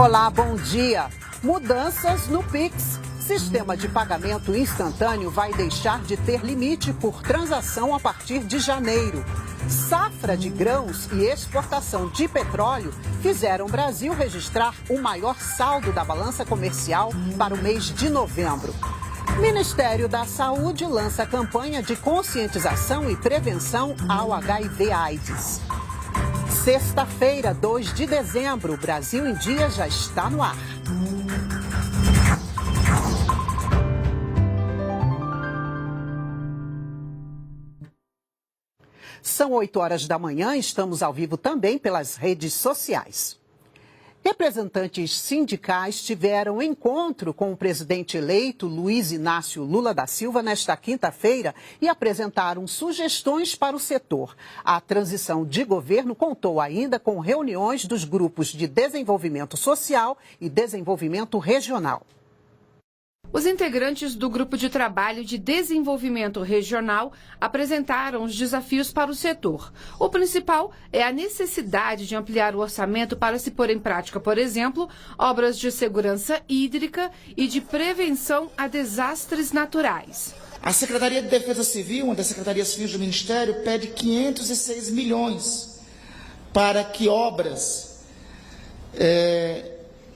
Olá, bom dia. Mudanças no Pix. Sistema de pagamento instantâneo vai deixar de ter limite por transação a partir de janeiro. Safra de grãos e exportação de petróleo fizeram o Brasil registrar o maior saldo da balança comercial para o mês de novembro. Ministério da Saúde lança campanha de conscientização e prevenção ao HIV/AIDS. Sexta-feira, 2 de dezembro, Brasil em Dia já está no ar. São 8 horas da manhã, estamos ao vivo também pelas redes sociais. Representantes sindicais tiveram encontro com o presidente eleito Luiz Inácio Lula da Silva nesta quinta-feira e apresentaram sugestões para o setor. A transição de governo contou ainda com reuniões dos grupos de desenvolvimento social e desenvolvimento regional. Os integrantes do Grupo de Trabalho de Desenvolvimento Regional apresentaram os desafios para o setor. O principal é a necessidade de ampliar o orçamento para se pôr em prática, por exemplo, obras de segurança hídrica e de prevenção a desastres naturais. A Secretaria de Defesa Civil, uma das secretarias civis do Ministério, pede 506 milhões para que obras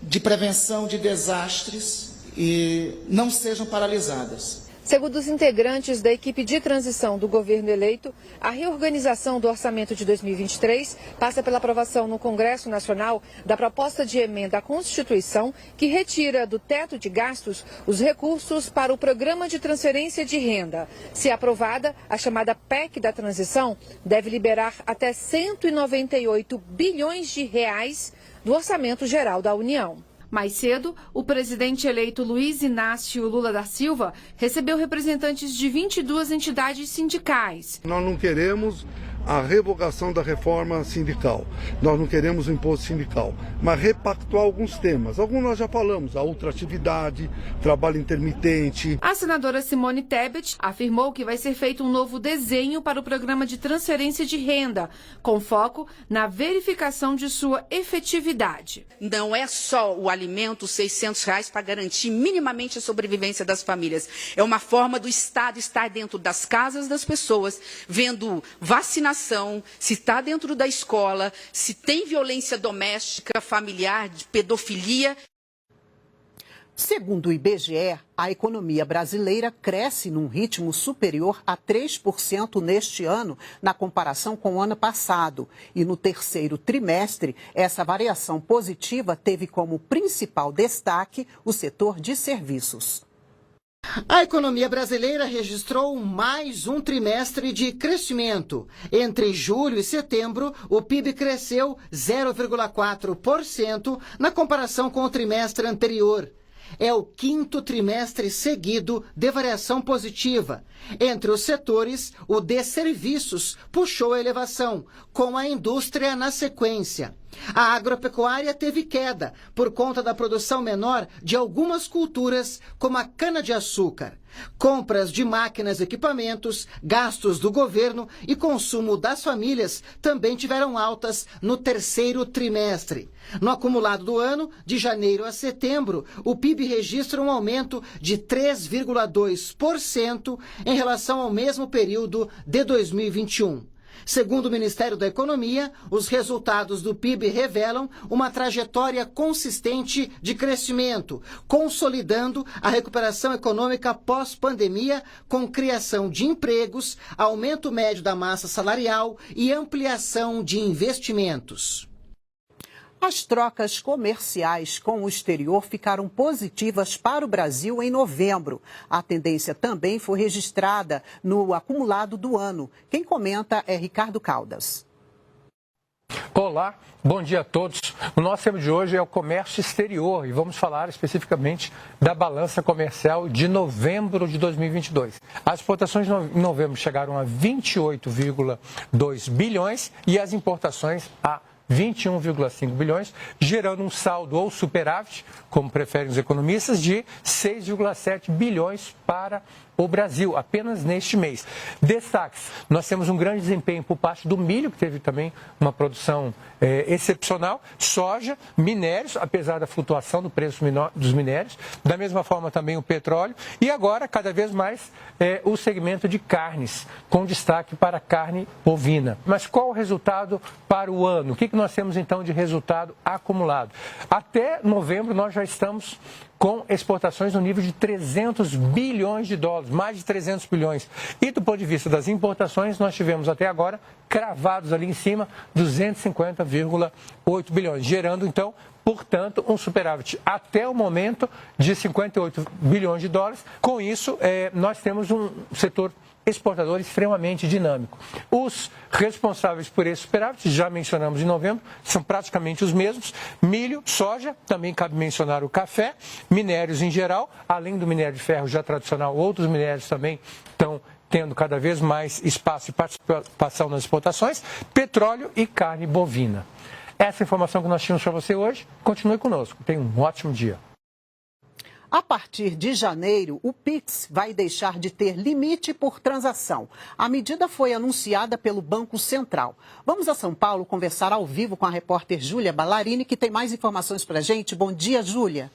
de prevenção de desastres e não sejam paralisadas. Segundo os integrantes da equipe de transição do governo eleito, a reorganização do orçamento de 2023 passa pela aprovação no Congresso Nacional da proposta de emenda à Constituição que retira do teto de gastos os recursos para o Programa de Transferência de Renda. Se aprovada, a chamada PEC da transição deve liberar até 198 bilhões de reais do Orçamento Geral da União. Mais cedo, o presidente eleito Luiz Inácio Lula da Silva recebeu representantes de 22 entidades sindicais. Nós não queremos a revogação da reforma sindical, nós não queremos o imposto sindical, mas repactuar alguns temas. Alguns nós já falamos, a ultratividade, trabalho intermitente. A senadora Simone Tebet afirmou que vai ser feito um novo desenho para o programa de transferência de renda, com foco na verificação de sua efetividade. Não é só o alimento, os R$600 para garantir minimamente a sobrevivência das famílias. É uma forma do Estado estar dentro das casas das pessoas, vendo vacinação, se está dentro da escola, se tem violência doméstica, familiar, de pedofilia. Segundo o IBGE, a economia brasileira cresce num ritmo superior a 3% neste ano, na comparação com o ano passado. E no terceiro trimestre, essa variação positiva teve como principal destaque o setor de serviços. A economia brasileira registrou mais um trimestre de crescimento. Entre julho e setembro, o PIB cresceu 0,4% na comparação com o trimestre anterior. É o quinto trimestre seguido de variação positiva. Entre os setores, o de serviços puxou a elevação, com a indústria na sequência. A agropecuária teve queda por conta da produção menor de algumas culturas, como a cana-de-açúcar. Compras de máquinas e equipamentos, gastos do governo e consumo das famílias também tiveram altas no terceiro trimestre. No acumulado do ano, de janeiro a setembro, o PIB registra um aumento de 3,2% em relação ao mesmo período de 2021. Segundo o Ministério da Economia, os resultados do PIB revelam uma trajetória consistente de crescimento, consolidando a recuperação econômica pós-pandemia, com criação de empregos, aumento médio da massa salarial e ampliação de investimentos. As trocas comerciais com o exterior ficaram positivas para o Brasil em novembro. A tendência também foi registrada no acumulado do ano. Quem comenta é Ricardo Caldas. Olá, bom dia a todos. O nosso tema de hoje é o comércio exterior e vamos falar especificamente da balança comercial de novembro de 2022. As exportações em novembro chegaram a 28,2 bilhões e as importações a 21,5 bilhões, gerando um saldo ou superávit, como preferem os economistas, de 6,7 bilhões para o Brasil, apenas neste mês. Destaques, nós temos um grande desempenho por parte do milho, que teve também uma produção excepcional, soja, minérios, apesar da flutuação do preço dos minérios, da mesma forma também o petróleo, e agora, cada vez mais, o segmento de carnes, com destaque para a carne bovina. Mas qual o resultado para o ano? O que nós temos, então, de resultado acumulado? Até novembro, nós já estamos com exportações no nível de 300 bilhões de dólares, mais de 300 bilhões. E do ponto de vista das importações, nós tivemos até agora, cravados ali em cima, 250,8 bilhões, gerando, então, portanto, um superávit até o momento de 58 bilhões de dólares. Com isso, nós temos um setor exportador extremamente dinâmico. Os responsáveis por esse superávit, já mencionamos em novembro, são praticamente os mesmos: milho, soja, também cabe mencionar o café, minérios em geral, além do minério de ferro já tradicional, outros minérios também estão tendo cada vez mais espaço e participação nas exportações, petróleo e carne bovina. Essa informação que nós tínhamos para você hoje. Continue conosco. Tenha um ótimo dia. A partir de janeiro, o Pix vai deixar de ter limite por transação. A medida foi anunciada pelo Banco Central. Vamos a São Paulo conversar ao vivo com a repórter Júlia Ballarini, que tem mais informações para a gente. Bom dia, Júlia.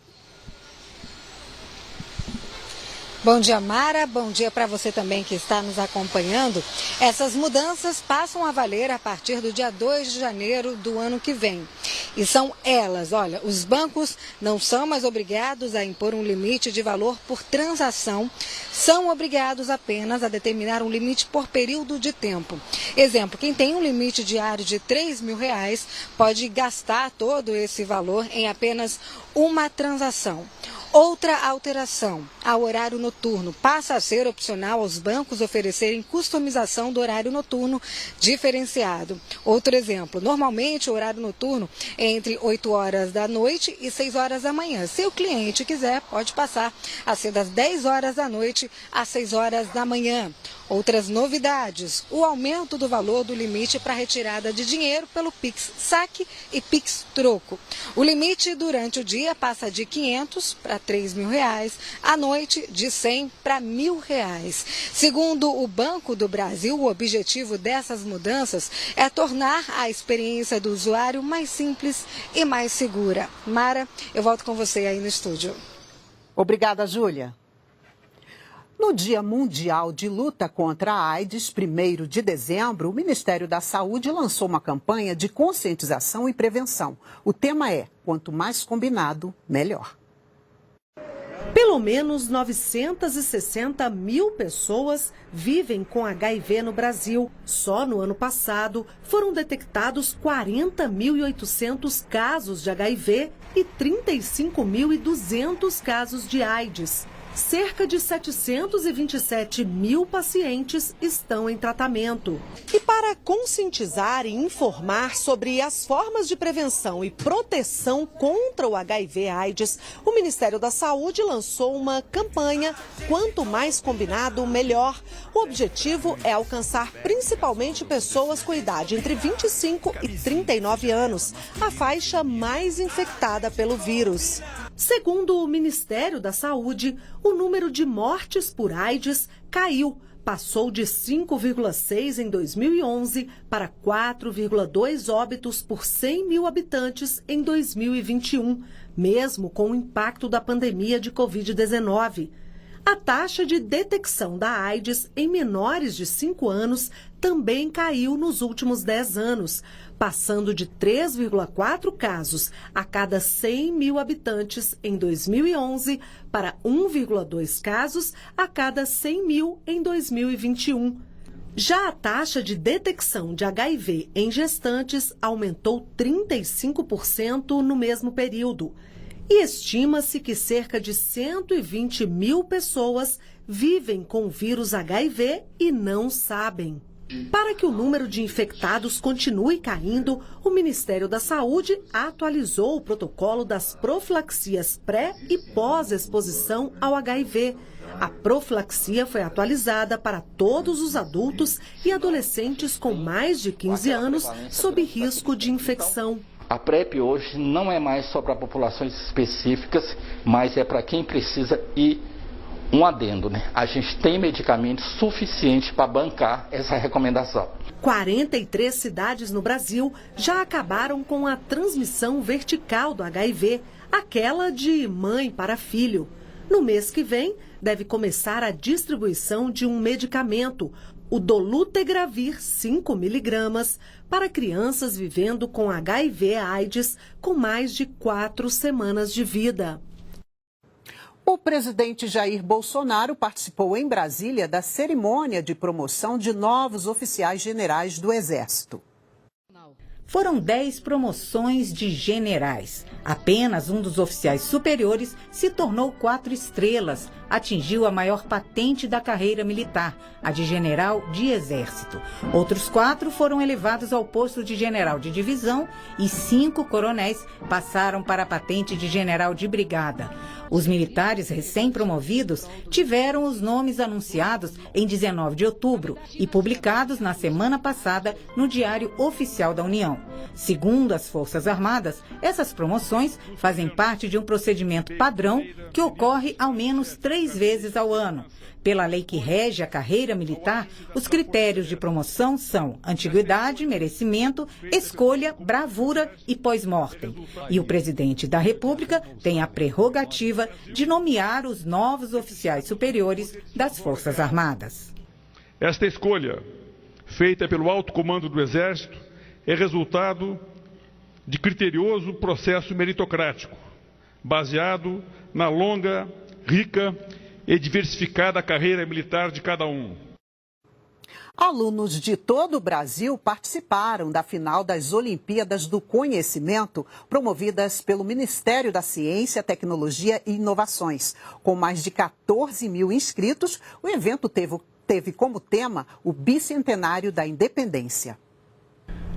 Bom dia, Mara. Bom dia para você também que está nos acompanhando. Essas mudanças passam a valer a partir do dia 2 de janeiro do ano que vem. E são elas, olha, os bancos não são mais obrigados a impor um limite de valor por transação, são obrigados apenas a determinar um limite por período de tempo. Exemplo, quem tem um limite diário de R$3.000 pode gastar todo esse valor em apenas uma transação. Outra alteração, ao horário noturno. Passa a ser opcional aos bancos oferecerem customização do horário noturno diferenciado. Outro exemplo, normalmente o horário noturno é entre 8 horas da noite e 6 horas da manhã. Se o cliente quiser, pode passar a ser das 10 horas da noite às 6 horas da manhã. Outras novidades, o aumento do valor do limite para retirada de dinheiro pelo Pix Saque e Pix Troco. O limite durante o dia passa de R$500 para R$3.000, à noite de R$100 para R$1.000. Segundo o Banco do Brasil, o objetivo dessas mudanças é tornar a experiência do usuário mais simples e mais segura. Mara, eu volto com você aí no estúdio. Obrigada, Júlia. No Dia Mundial de Luta contra a AIDS, 1º de dezembro, o Ministério da Saúde lançou uma campanha de conscientização e prevenção. O tema é: quanto mais combinado, melhor. Pelo menos 960 mil pessoas vivem com HIV no Brasil. Só no ano passado foram detectados 40.800 casos de HIV e 35.200 casos de AIDS. Cerca de 727 mil pacientes estão em tratamento. E para conscientizar e informar sobre as formas de prevenção e proteção contra o HIV/AIDS, o Ministério da Saúde lançou uma campanha Quanto Mais Combinado, Melhor. O objetivo é alcançar principalmente pessoas com idade entre 25 e 39 anos, a faixa mais infectada pelo vírus. Segundo o Ministério da Saúde, o número de mortes por AIDS caiu. Passou de 5,6 em 2011 para 4,2 óbitos por 100 mil habitantes em 2021, mesmo com o impacto da pandemia de Covid-19. A taxa de detecção da AIDS em menores de 5 anos também caiu nos últimos 10 anos, passando de 3,4 casos a cada 100 mil habitantes em 2011 para 1,2 casos a cada 100 mil em 2021. Já a taxa de detecção de HIV em gestantes aumentou 35% no mesmo período. E estima-se que cerca de 120 mil pessoas vivem com o vírus HIV e não sabem. Para que o número de infectados continue caindo, o Ministério da Saúde atualizou o protocolo das profilaxias pré e pós-exposição ao HIV. A profilaxia foi atualizada para todos os adultos e adolescentes com mais de 15 anos sob risco de infecção. A PrEP hoje não é mais só para populações específicas, mas é para quem precisa. E um adendo, né? A gente tem medicamentos suficientes para bancar essa recomendação. 43 cidades no Brasil já acabaram com a transmissão vertical do HIV, aquela de mãe para filho. No mês que vem, deve começar a distribuição de um medicamento, o Dolutegravir 5 mg, para crianças vivendo com HIV/AIDS com mais de 4 semanas de vida. O presidente Jair Bolsonaro participou em Brasília da cerimônia de promoção de novos oficiais generais do Exército. Foram 10 promoções de generais. Apenas um dos oficiais superiores se tornou 4 estrelas, atingiu a maior patente da carreira militar, a de general de exército. Outros 4 foram elevados ao posto de general de divisão e 5 coronéis passaram para a patente de general de brigada. Os militares recém-promovidos tiveram os nomes anunciados em 19 de outubro e publicados na semana passada no Diário Oficial da União. Segundo as Forças Armadas, essas promoções fazem parte de um procedimento padrão que ocorre ao menos 3 vezes ao ano. Pela lei que rege a carreira militar, os critérios de promoção são antiguidade, merecimento, escolha, bravura e pós-mortem. E o presidente da República tem a prerrogativa de nomear os novos oficiais superiores das Forças Armadas. Esta escolha, feita pelo alto comando do Exército, é resultado de criterioso processo meritocrático, baseado na longa, rica e diversificada carreira militar de cada um. Alunos de todo o Brasil participaram da final das Olimpíadas do Conhecimento, promovidas pelo Ministério da Ciência, Tecnologia e Inovações. Com mais de 14 mil inscritos, o evento teve como tema o bicentenário da independência.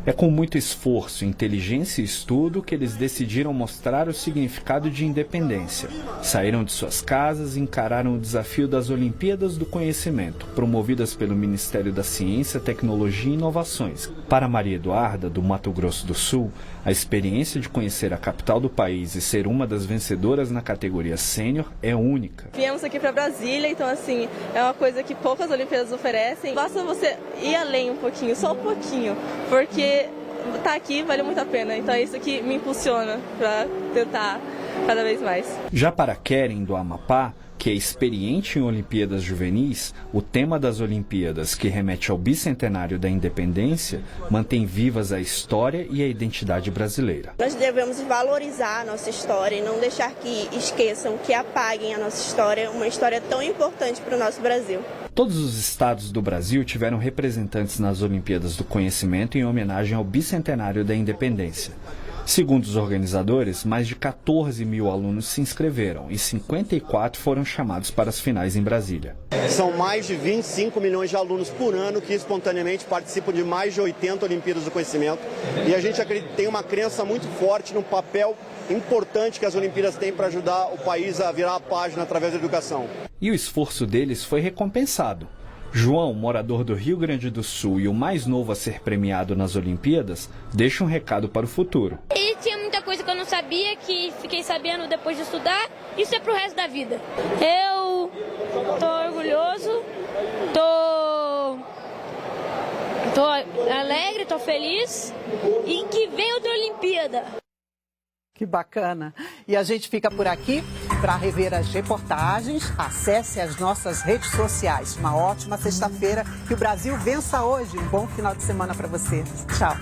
É com muito esforço, inteligência e estudo que eles decidiram mostrar o significado de independência. Saíram de suas casas e encararam o desafio das Olimpíadas do Conhecimento, promovidas pelo Ministério da Ciência, Tecnologia e Inovações. Para Maria Eduarda, do Mato Grosso do Sul, a experiência de conhecer a capital do país e ser uma das vencedoras na categoria sênior é única. Viemos aqui para Brasília, então assim, é uma coisa que poucas Olimpíadas oferecem. Basta você ir além um pouquinho, só um pouquinho, porque estar aqui vale muito a pena. Então é isso que me impulsiona para tentar cada vez mais. Já para Keren, do Amapá, que é experiente em Olimpíadas Juvenis, o tema das Olimpíadas, que remete ao bicentenário da independência, mantém vivas a história e a identidade brasileira. Nós devemos valorizar a nossa história e não deixar que esqueçam, que apaguem a nossa história, uma história tão importante para o nosso Brasil. Todos os estados do Brasil tiveram representantes nas Olimpíadas do Conhecimento em homenagem ao bicentenário da independência. Segundo os organizadores, mais de 14 mil alunos se inscreveram e 54 foram chamados para as finais em Brasília. São mais de 25 milhões de alunos por ano que espontaneamente participam de mais de 80 Olimpíadas do Conhecimento. E a gente tem uma crença muito forte no papel importante que as Olimpíadas têm para ajudar o país a virar a página através da educação. E o esforço deles foi recompensado. João, morador do Rio Grande do Sul e o mais novo a ser premiado nas Olimpíadas, deixa um recado para o futuro. E tinha muita coisa que eu não sabia, que fiquei sabendo depois de estudar. Isso é pro resto da vida. Eu tô orgulhoso, tô alegre, tô feliz. E que vem outra Olimpíada. Que bacana. E a gente fica por aqui para rever as reportagens. Acesse as nossas redes sociais. Uma ótima sexta-feira. Que o Brasil vença hoje. Um bom final de semana para você. Tchau.